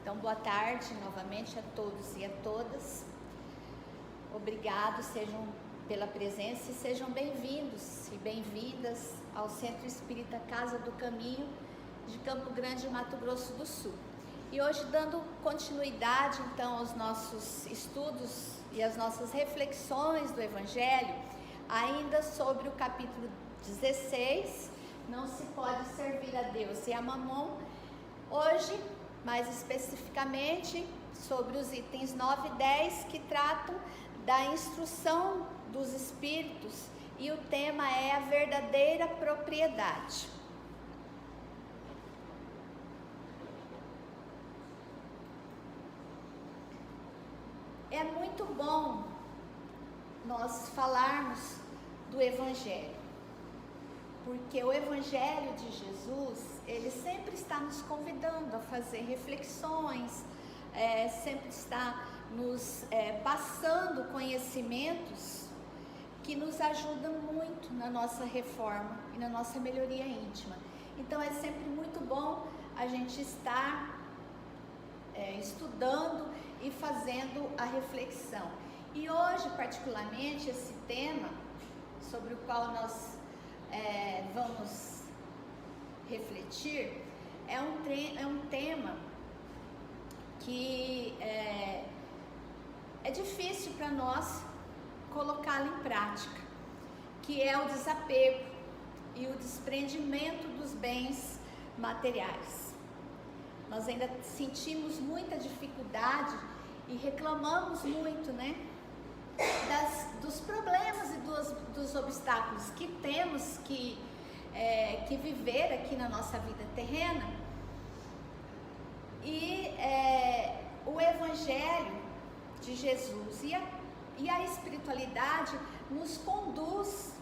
Então, boa tarde novamente a todos e a todas. Obrigado, pela presença e sejam bem-vindos e bem-vindas ao Centro Espírita Casa do Caminho de Campo Grande, Mato Grosso do Sul. E hoje, dando continuidade então aos nossos estudos e às nossas reflexões do Evangelho, ainda sobre o capítulo 16, não se pode servir a Deus e a Mamon. Hoje, mais especificamente, sobre os itens 9 e 10, que tratam da instrução dos espíritos, e o tema é a verdadeira propriedade. É muito bom nós falarmos do Evangelho, porque o Evangelho de Jesus, ele sempre está nos convidando a fazer reflexões, sempre está nos passando conhecimentos que nos ajudam muito na nossa reforma e na nossa melhoria íntima. Então é sempre muito bom a gente estar estudando e fazendo a reflexão. E hoje, particularmente, esse tema sobre o qual nós vamos refletir é um tema que é difícil para nós colocá-lo em prática, que é o desapego e o desprendimento dos bens materiais. Nós ainda sentimos muita dificuldade e reclamamos muito, né, dos problemas e dos obstáculos que temos que viver aqui na nossa vida terrena. E o Evangelho de Jesus e a espiritualidade nos conduz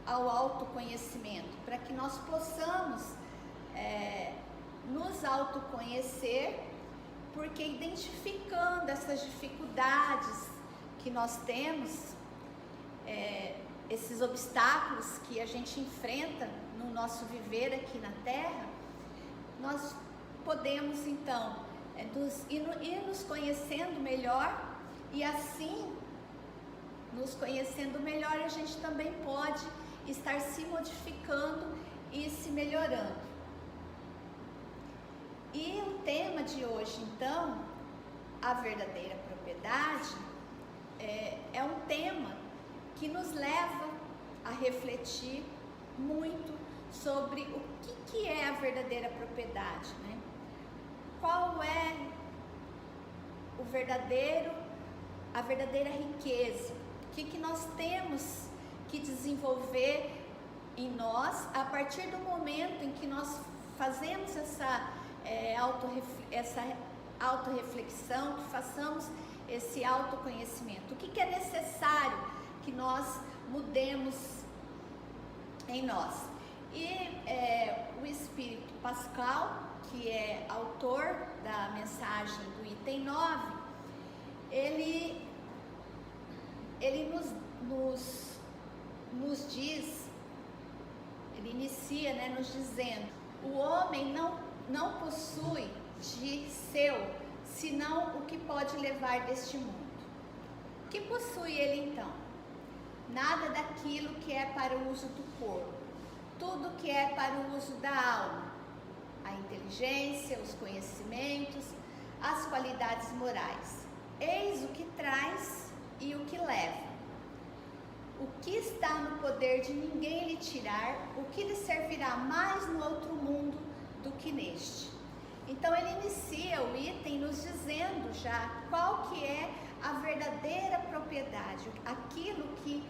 ao autoconhecimento, para que nós possamos nos autoconhecer, porque identificando essas dificuldades que nós temos, esses obstáculos que a gente enfrenta no nosso viver aqui na Terra, nós podemos então ir nos conhecendo melhor, e assim, nos conhecendo melhor, a gente também pode estar se modificando e se melhorando. E o tema de hoje, então, a verdadeira propriedade, é um tema que nos leva a refletir muito sobre o que é a verdadeira propriedade, né? Qual é a verdadeira riqueza? O que nós temos que desenvolver em nós a partir do momento em que nós fazemos essa autorreflexão, que façamos esse autoconhecimento? O que é necessário que nós mudemos em nós? E o Espírito Pascal, que é autor da mensagem do item 9, ele nos diz, ele inicia, né, nos dizendo: o homem não possui de seu, senão o que pode levar deste mundo. O que possui ele então? Nada daquilo que é para o uso do corpo, tudo que é para o uso da alma, a inteligência, os conhecimentos, as qualidades morais. Eis o que traz e o que leva. O que está no poder de ninguém lhe tirar, o que lhe servirá mais no outro mundo do que neste. Então ele inicia o item nos dizendo já qual que é a verdadeira propriedade, aquilo que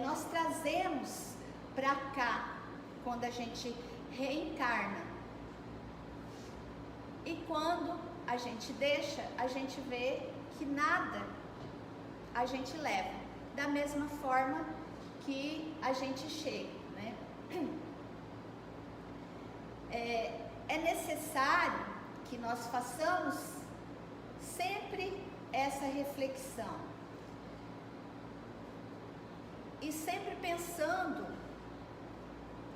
nós trazemos para cá quando a gente reencarna. E quando a gente deixa, a gente vê que nada a gente leva, da mesma forma que a gente chega, né? É necessário que nós façamos sempre essa reflexão e sempre pensando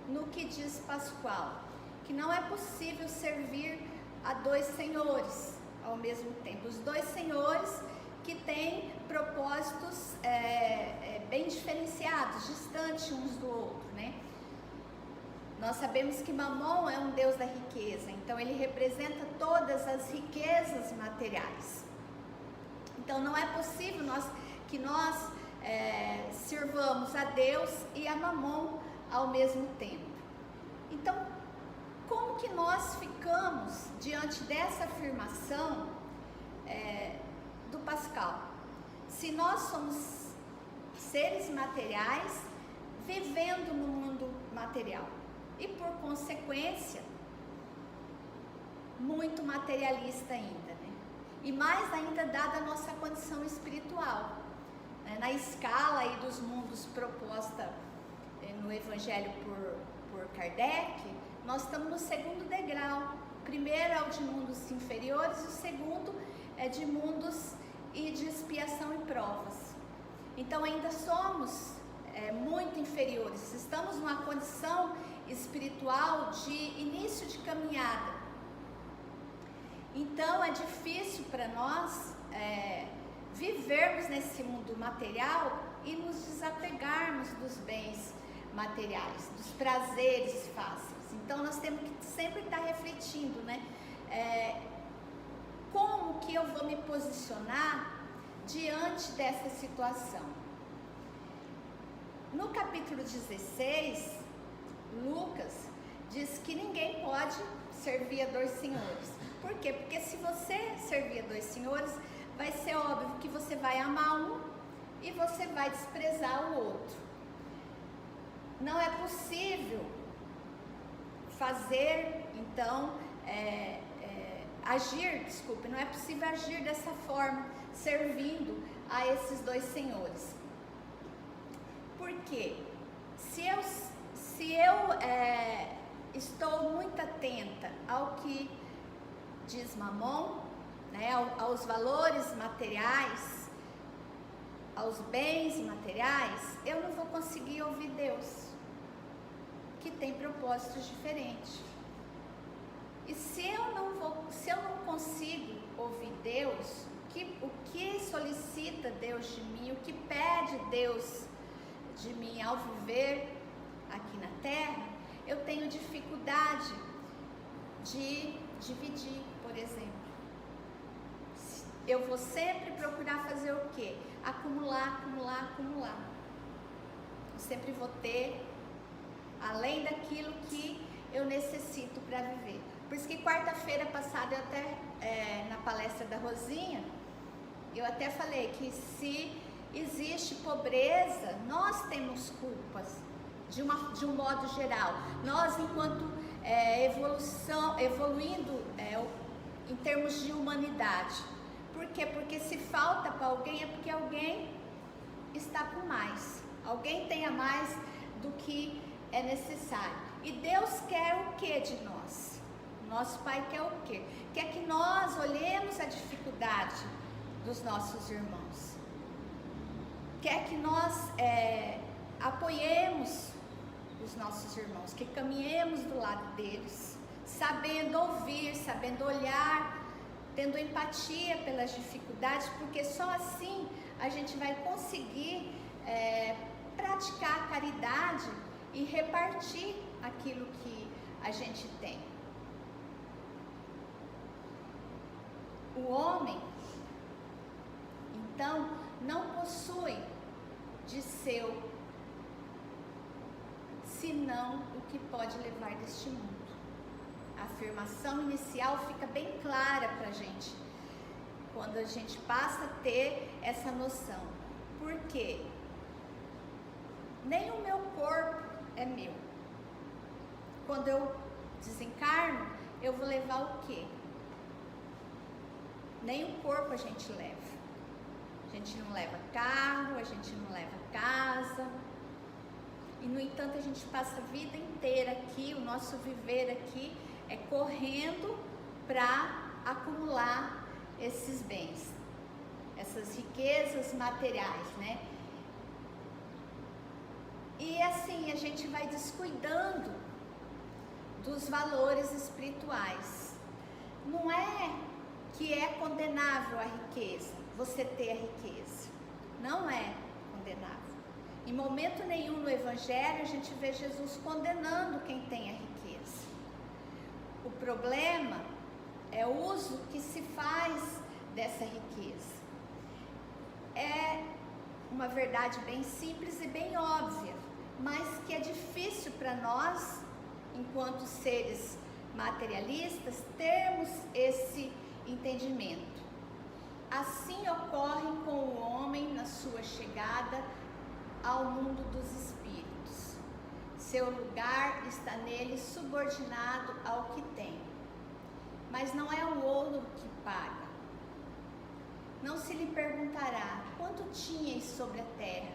no que diz Pascal, que não é possível servir a dois senhores mesmo tempo. Os dois senhores que têm propósitos bem diferenciados, distantes uns do outro, né? Nós sabemos que Mamon é um deus da riqueza, então ele representa todas as riquezas materiais. Então não é possível que nós sirvamos a Deus e a Mamon ao mesmo tempo. Então, como que nós ficamos diante dessa afirmação do Pascal? Se nós somos seres materiais vivendo no mundo material e, por consequência, muito materialista ainda, né? E mais ainda dada a nossa condição espiritual, né? Na escala aí dos mundos proposta no Evangelho por Kardec, nós estamos no segundo degrau. O primeiro é o de mundos inferiores, o segundo é de mundos e de expiação e provas. Então ainda somos muito inferiores, estamos numa condição espiritual de início de caminhada. Então é difícil para nós vivermos nesse mundo material e nos desapegarmos dos bens materiais, dos prazeres fáceis. Então nós temos que sempre estar refletindo, né? Como que eu vou me posicionar diante dessa situação? No capítulo 16, Lucas diz que ninguém pode servir a dois senhores. Por quê? Porque se você servir a dois senhores, vai ser óbvio que você vai amar um e você vai desprezar o outro. Não é possível não é possível agir dessa forma, servindo a esses dois senhores. Por quê? Se eu estou muito atenta ao que diz Mamon, né, aos valores materiais, aos bens materiais, eu não vou conseguir ouvir Deus, que tem propósitos diferentes. E se eu não consigo ouvir Deus, o que solicita Deus de mim, o que pede Deus de mim ao viver aqui na Terra, eu tenho dificuldade de dividir, por exemplo. Eu vou sempre procurar fazer o quê? Acumular. Eu sempre vou ter além daquilo que eu necessito para viver. Por isso que quarta-feira passada, eu até na palestra da Rosinha, eu até falei que se existe pobreza, nós temos culpas, de um modo geral. Nós, enquanto evoluindo em termos de humanidade. Por quê? Porque se falta para alguém, é porque alguém está com mais. Alguém tem a mais do que é necessário. E Deus quer o que de nós? Nosso Pai quer o quê? Quer que nós olhemos a dificuldade dos nossos irmãos. Quer que nós apoiemos os nossos irmãos, que caminhemos do lado deles, sabendo ouvir, sabendo olhar, tendo empatia pelas dificuldades, porque só assim a gente vai conseguir praticar a caridade e repartir aquilo que a gente tem. O homem, então, não possui de seu senão o que pode levar deste mundo. A afirmação inicial fica bem clara para a gente, quando a gente passa a ter essa noção. Por quê? Nem o meu corpo é meu. Quando eu desencarno, eu vou levar o quê? Nem o corpo a gente leva. A gente não leva carro, a gente não leva casa. E, no entanto, a gente passa a vida inteira aqui, o nosso viver aqui é correndo para acumular esses bens, essas riquezas materiais, né? E assim a gente vai descuidando dos valores espirituais. Não é que é condenável a riqueza, você ter a riqueza. Não é condenável. Em momento nenhum no Evangelho a gente vê Jesus condenando quem tem a riqueza. O problema é o uso que se faz dessa riqueza. É uma verdade bem simples e bem óbvia, mas que é difícil para nós, enquanto seres materialistas, termos esse entendimento. Assim ocorre com o homem na sua chegada ao mundo dos espíritos. Seu lugar está nele subordinado ao que tem. Mas não é o ouro que paga. Não se lhe perguntará quanto tinhais sobre a terra,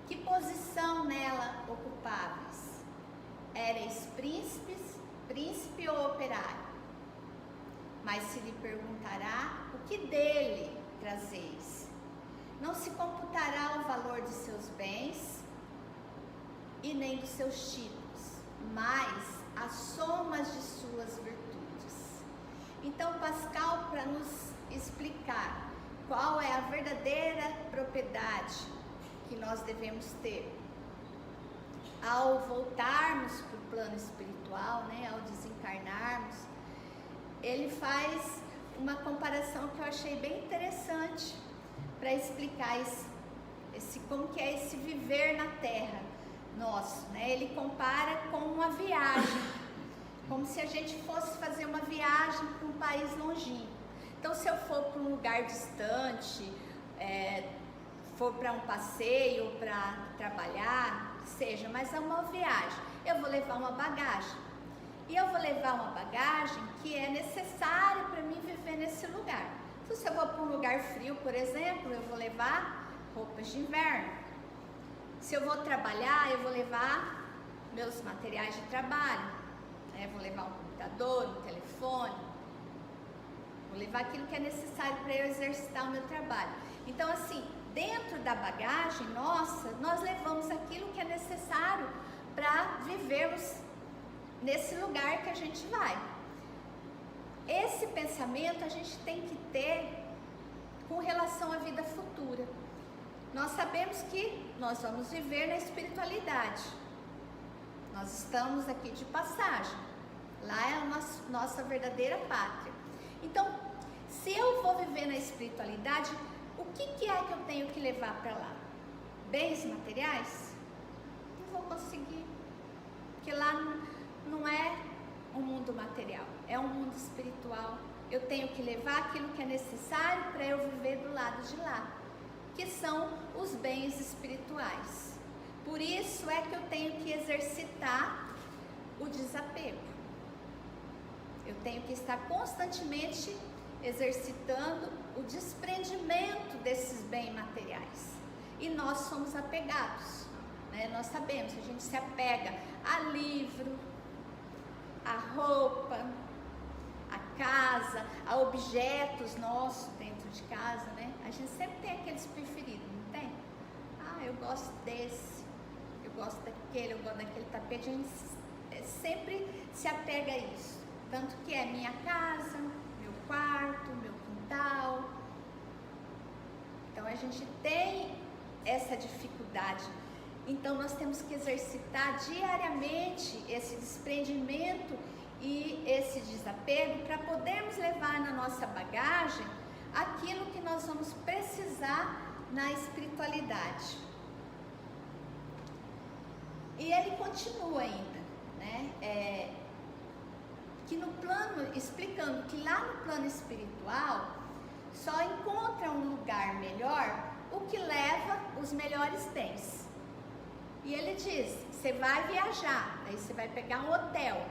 que posição nela ocupáveis. Éreis príncipe ou operário? Mas se lhe perguntará o que dele trazeis. Não se computará o valor de seus bens e nem dos seus títulos, mas as somas de suas virtudes. Então Pascal, para nos explicar qual é a verdadeira propriedade que nós devemos ter ao voltarmos para o plano espiritual, ao desencarnarmos, ele faz uma comparação que eu achei bem interessante para explicar como que é esse viver na Terra nosso, Ele compara com uma viagem, como se a gente fosse fazer uma viagem para um país longínquo. Então, se eu for para um lugar distante, for para um passeio, para trabalhar, seja, mas é uma viagem, eu vou levar uma bagagem. E eu vou levar uma bagagem que é necessária para mim viver nesse lugar. Então, se eu vou para um lugar frio, por exemplo, eu vou levar roupas de inverno. Se eu vou trabalhar, eu vou levar meus materiais de trabalho. Vou levar um computador, um telefone. Vou levar aquilo que é necessário para eu exercitar o meu trabalho. Então, assim, dentro da bagagem nossa, nós levamos aquilo que é necessário para vivermos nesse lugar que a gente vai. Esse pensamento a gente tem que ter com relação à vida futura. Nós sabemos que nós vamos viver na espiritualidade. Nós estamos aqui de passagem. Lá é a nossa verdadeira pátria. Então, se eu vou viver na espiritualidade, o que é que eu tenho que levar para lá? Bens materiais? Não vou conseguir. Porque lá não é um mundo material, é um mundo espiritual. Eu tenho que levar aquilo que é necessário para eu viver do lado de lá, que são os bens espirituais. Por isso é que eu tenho que exercitar o desapego. Eu tenho que estar constantemente exercitando o desprendimento desses bens materiais. E nós somos apegados, Nós sabemos, a gente se apega a livro, a roupa, a casa, a objetos nossos dentro de casa, A gente sempre tem aqueles preferidos, não tem? Eu gosto desse, eu gosto daquele, eu gosto daquele tapete. A gente sempre se apega a isso. Tanto que é minha casa, meu quarto, meu quintal. Então a gente tem essa dificuldade. Então nós temos que exercitar diariamente esse desprendimento e esse desapego para podermos levar na nossa bagagem aquilo que nós vamos precisar na espiritualidade. E ele continua ainda, que no plano, explicando que lá no plano espiritual só encontra um lugar melhor o que leva os melhores bens. E ele diz, você vai viajar, aí você vai pegar um hotel.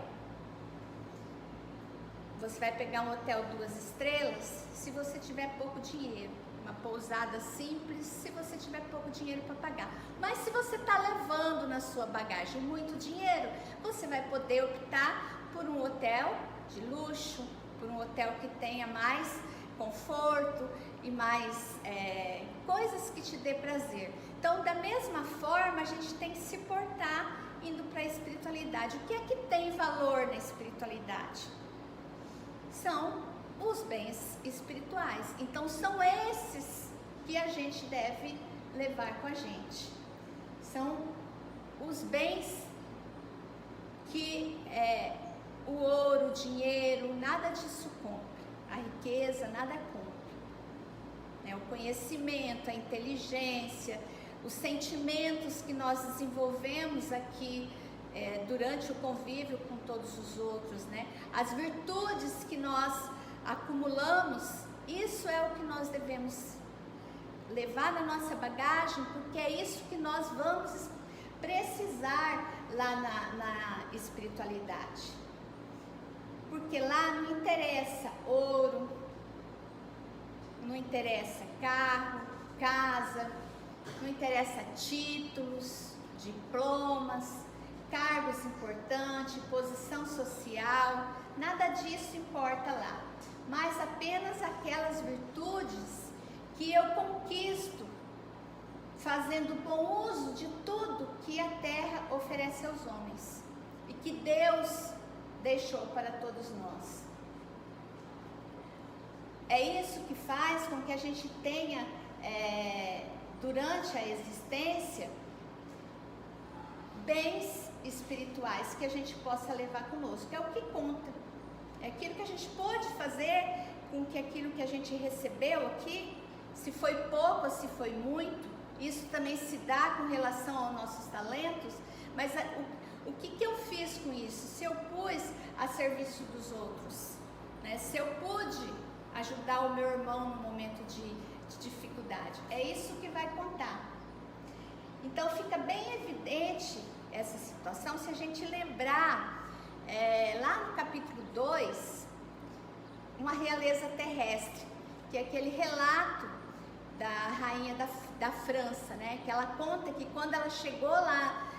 Você vai pegar um hotel 2 estrelas se você tiver pouco dinheiro. Uma pousada simples se você tiver pouco dinheiro para pagar. Mas se você está levando na sua bagagem muito dinheiro, você vai poder optar por um hotel de luxo, por um hotel que tenha mais conforto e mais coisas que te dê prazer. Então, da mesma forma, a gente tem que se portar indo para a espiritualidade. O que é que tem valor na espiritualidade? São os bens espirituais. Então são esses que a gente deve levar com a gente. São os bens que o ouro, o dinheiro, nada disso compra. A riqueza, nada compra. O conhecimento, a inteligência, os sentimentos que nós desenvolvemos aqui durante o convívio com todos os outros, né? As virtudes que nós acumulamos, isso é o que nós devemos levar na nossa bagagem, porque é isso que nós vamos precisar lá na espiritualidade. Porque lá não interessa ouro, não interessa carro, casa, não interessa títulos, diplomas, cargos importantes, posição social, nada disso importa lá, mas apenas aquelas virtudes que eu conquisto fazendo bom uso de tudo que a terra oferece aos homens e que Deus deixou para todos nós. É isso que faz com que a gente tenha, durante a existência, bens espirituais que a gente possa levar conosco. É o que conta. É aquilo que a gente pode fazer com que aquilo que a gente recebeu aqui, se foi pouco ou se foi muito, isso também se dá com relação aos nossos talentos, mas o que eu fiz com isso? Se eu pus a serviço dos outros, né? Se eu pude ajudar o meu irmão no momento de dificuldade, é isso que vai contar. Então fica bem evidente essa situação se a gente lembrar lá no capítulo 2, uma realeza terrestre, que é aquele relato da rainha da França, né? Que ela conta que quando ela chegou lá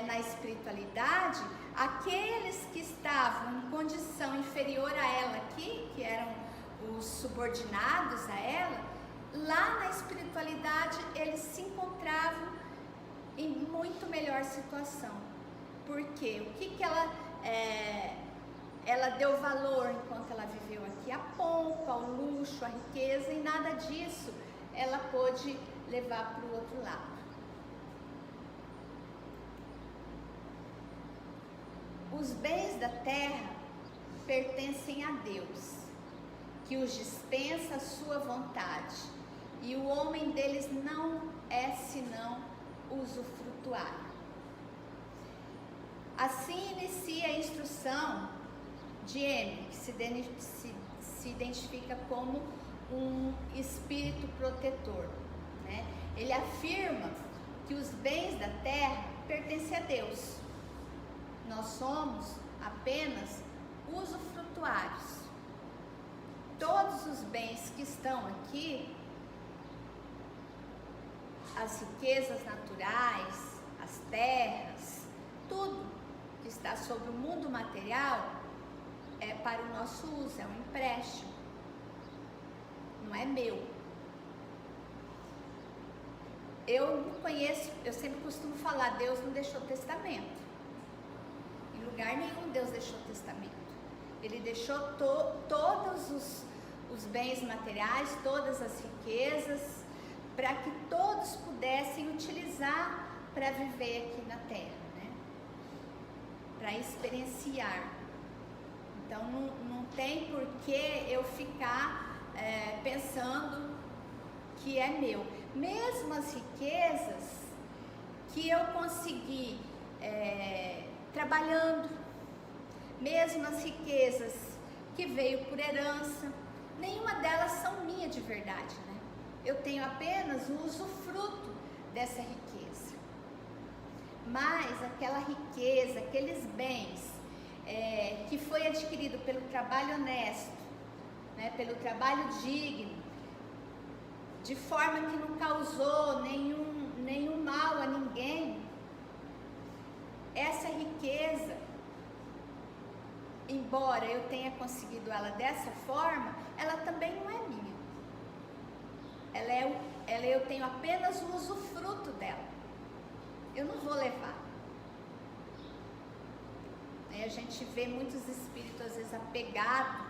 na espiritualidade, aqueles que estavam em condição inferior a ela aqui, que eram os subordinados a ela, lá na espiritualidade eles se encontravam em muito melhor situação. Por quê? O que ela deu valor enquanto ela viveu aqui? A pompa, o luxo, a riqueza, e nada disso ela pôde levar para o outro lado. Os bens da terra pertencem a Deus, que os dispensa à sua vontade, e o homem deles não é senão usufrutuário. Assim inicia a instrução de Emile, que se identifica como um espírito protetor, né? Ele afirma que os bens da terra pertencem a Deus. Nós somos apenas usufrutuários. Todos os bens que estão aqui, as riquezas naturais, as terras, tudo que está sobre o mundo material é para o nosso uso, é um empréstimo, não é meu. Eu não conheço, eu sempre costumo falar, Deus não deixou testamento. Em lugar nenhum Deus deixou testamento. Ele deixou todos os bens materiais, todas as riquezas, para que todos pudessem utilizar para viver aqui na terra, né? Para experienciar. Então não tem por que eu ficar pensando que é meu. Mesmo as riquezas que eu consegui trabalhando, mesmo as riquezas que veio por herança, nenhuma delas são minha de verdade, né? Eu tenho apenas o usufruto dessa riqueza. Mas aquela riqueza, aqueles bens que foi adquirido pelo trabalho honesto, né, pelo trabalho digno, de forma que não causou nenhum mal a ninguém, essa riqueza, embora eu tenha conseguido ela dessa forma, ela também não é minha. Eu tenho apenas o usufruto dela. Eu não vou levar. A gente vê muitos espíritos às vezes apegados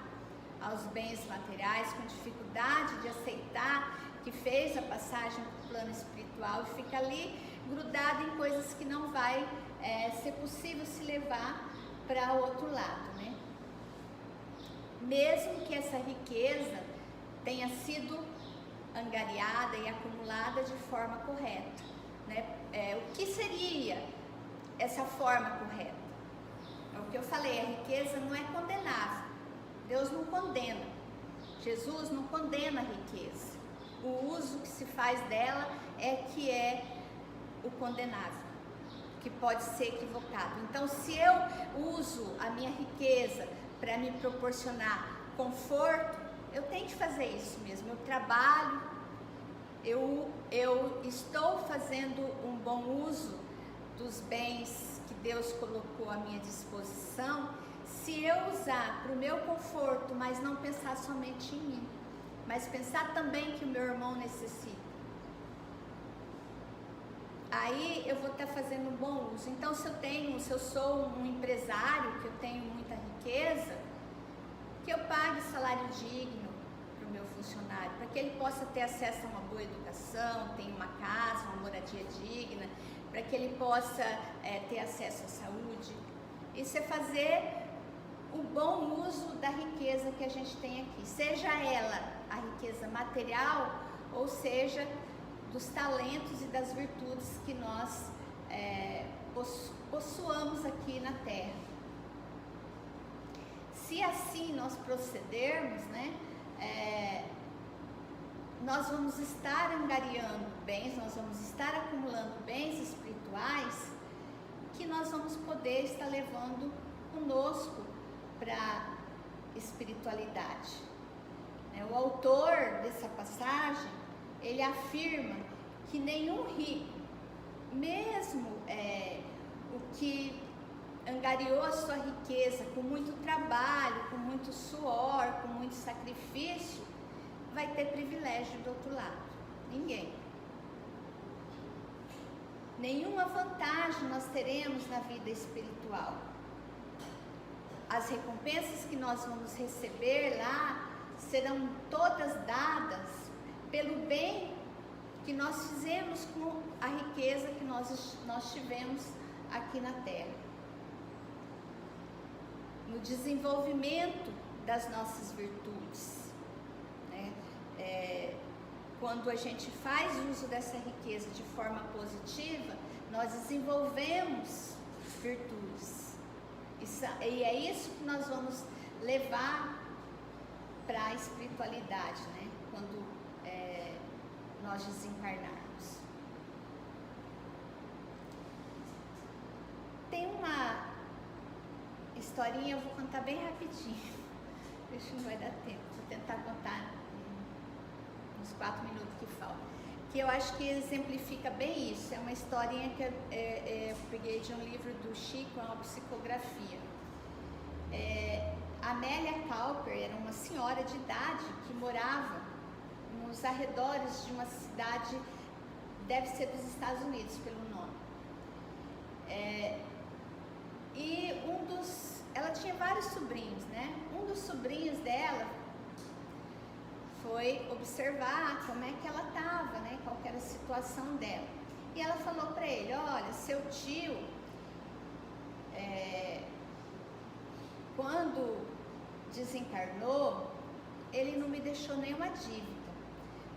aos bens materiais, com dificuldade de aceitar que fez a passagem para o plano espiritual e fica ali grudado em coisas que não vai ser possível se levar para o outro lado, né? Mesmo que essa riqueza tenha sido angariada e acumulada de forma correta, né? O que seria essa forma correta? É o que eu falei, a riqueza não é condenável. Deus não condena. Jesus não condena a riqueza. O uso que se faz dela é que é o condenável, que pode ser equivocado. Então, se eu uso a minha riqueza para me proporcionar conforto, eu tenho que fazer isso mesmo. Eu trabalho, eu estou fazendo um bom uso dos bens que Deus colocou à minha disposição. Se eu usar para o meu conforto, mas não pensar somente em mim, mas pensar também que o meu irmão necessita, aí eu vou estar fazendo um bom uso. Então, se eu sou um empresário, que eu tenho muita riqueza, que eu pague salário digno para o meu funcionário, para que ele possa ter acesso a uma boa educação, tenha uma casa, uma moradia digna, para que ele possa ter acesso à saúde. Isso é fazer o bom uso da riqueza que a gente tem aqui, seja ela a riqueza material, ou seja, dos talentos e das virtudes que nós possuamos aqui na Terra. Se assim nós procedermos, né, nós vamos estar angariando bens, nós vamos estar acumulando bens espirituais que nós vamos poder estar levando conosco para a espiritualidade. O autor dessa passagem, ele afirma que nenhum rico, mesmo o que angariou a sua riqueza com muito trabalho, com muito suor, com muito sacrifício, vai ter privilégio do outro lado. Ninguém. Nenhuma vantagem nós teremos na vida espiritual. As recompensas que nós vamos receber lá serão todas dadas pelo bem que nós fizemos com a riqueza que nós tivemos aqui na Terra. No desenvolvimento das nossas virtudes, né? Quando a gente faz uso dessa riqueza de forma positiva, nós desenvolvemos virtudes. E é isso que nós vamos levar para a espiritualidade, né? Quando nós desencarnarmos. Tem uma historinha, eu vou contar bem rapidinho. Deixa, não vai dar tempo. Vou tentar contar uns 4 minutos que faltam. Que eu acho que exemplifica bem isso. É uma historinha que eu peguei de um livro do Chico, é uma psicografia. Amélia Cowper era uma senhora de idade que morava nos arredores de uma cidade, deve ser dos Estados Unidos pelo nome. Ela tinha vários sobrinhos, né? Um dos sobrinhos dela foi observar como é que ela estava, né? Qual que era a situação dela. E ela falou para ele: olha, seu tio, quando desencarnou, ele não me deixou nenhuma dívida,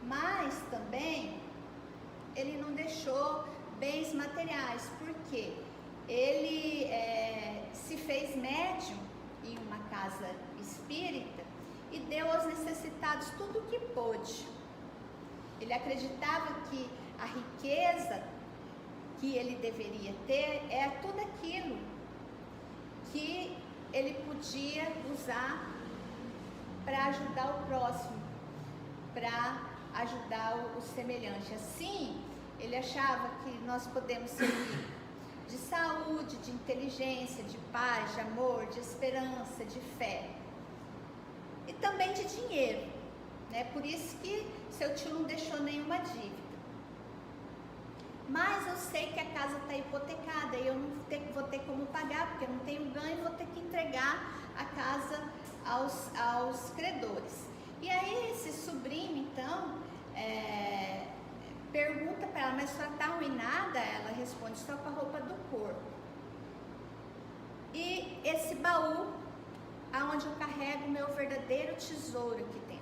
mas também ele não deixou bens materiais, porque ele se fez médium em uma casa espírita e deu aos necessitados tudo o que pôde. Ele acreditava que a riqueza que ele deveria ter é tudo aquilo que ele podia usar para ajudar o próximo, para ajudar o semelhante. Assim, ele achava que nós podemos servir de saúde, de inteligência, de paz, de amor, de esperança, de fé. E também de dinheiro, né? Por isso que seu tio não deixou nenhuma dívida. Mas eu sei que a casa está hipotecada e eu não vou ter como pagar, porque eu não tenho ganho e vou ter que entregar a casa aos credores. E aí esse sobrinho, então, pergunta para ela, mas só está arruinada? Ela responde, só com a roupa do corpo. E esse baú, aonde eu carrego o meu verdadeiro tesouro aqui dentro.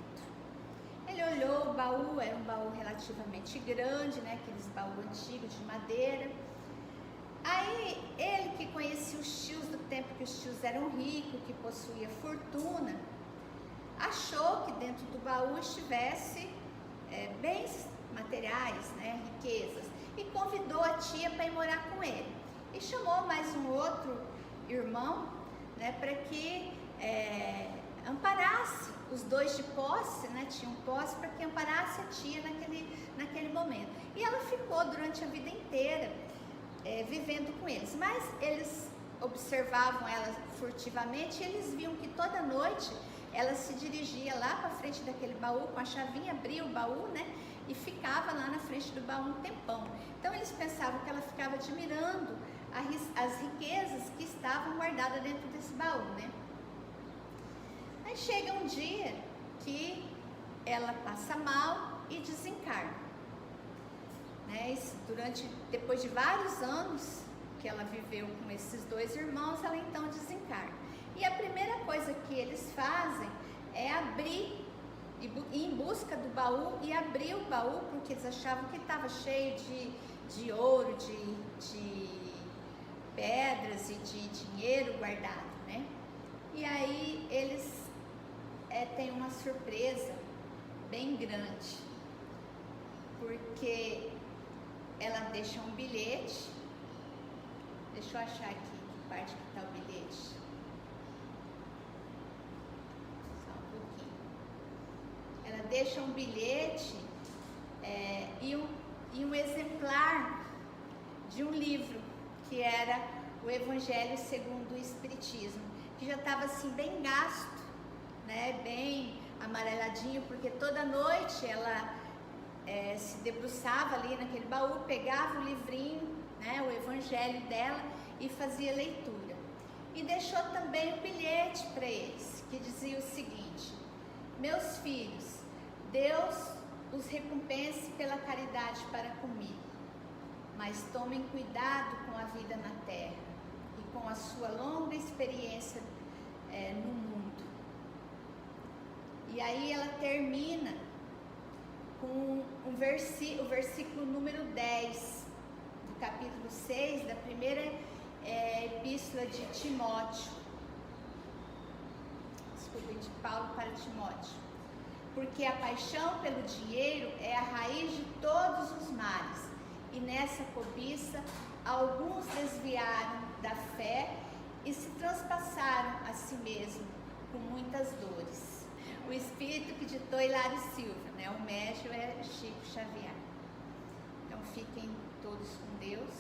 Ele olhou o baú, era um baú relativamente grande, né? Aqueles baús antigos de madeira. Aí ele, que conhecia os tios do tempo que os tios eram ricos, que possuía fortuna, achou que dentro do baú estivesse bens materiais, né? Riquezas, e convidou a tia para ir morar com ele. E chamou mais um outro irmão, né? Para que amparasse os dois de posse, né? Tinham posse, para que amparasse a tia naquele momento. E ela ficou durante a vida inteira vivendo com eles, mas eles observavam ela furtivamente e eles viam que toda noite ela se dirigia lá para frente daquele baú com a chavinha, abria o baú, né? E ficava lá na frente do baú um tempão. Então eles pensavam que ela ficava admirando as riquezas que estavam guardadas dentro desse baú, né? Aí chega um dia que ela passa mal e desencarna. Né? Depois de vários anos que ela viveu com esses dois irmãos, ela então desencarna. E a primeira coisa que eles fazem é abrir, ir em busca do baú e abrir o baú, porque eles achavam que estava cheio de ouro, de pedras e de dinheiro guardado, né? E aí eles têm uma surpresa bem grande, porque ela deixa um bilhete. Deixa eu achar aqui que parte que está o bilhete. Só um pouquinho. Ela deixa um bilhete e um exemplar de um livro que era o Evangelho segundo o Espiritismo, que já estava assim bem gasto, né? Bem amareladinho, porque toda noite ela se debruçava ali naquele baú, pegava o livrinho, né, o evangelho dela, e fazia leitura. E deixou também um bilhete para eles, que dizia o seguinte: meus filhos, Deus os recompense pela caridade para comigo, mas tomem cuidado com a vida na terra e com a sua longa experiência no mundo. E aí ela termina com o versículo número 10 do capítulo 6 da primeira epístola de Timóteo. Desculpa, de Paulo para Timóteo. Porque a paixão pelo dinheiro é a raiz de todos os males, e nessa cobiça alguns desviaram da fé e se transpassaram a si mesmo com muitas dores. O espírito que ditou Hilário Silva, né? O médium é Chico Xavier. Então fiquem todos com Deus.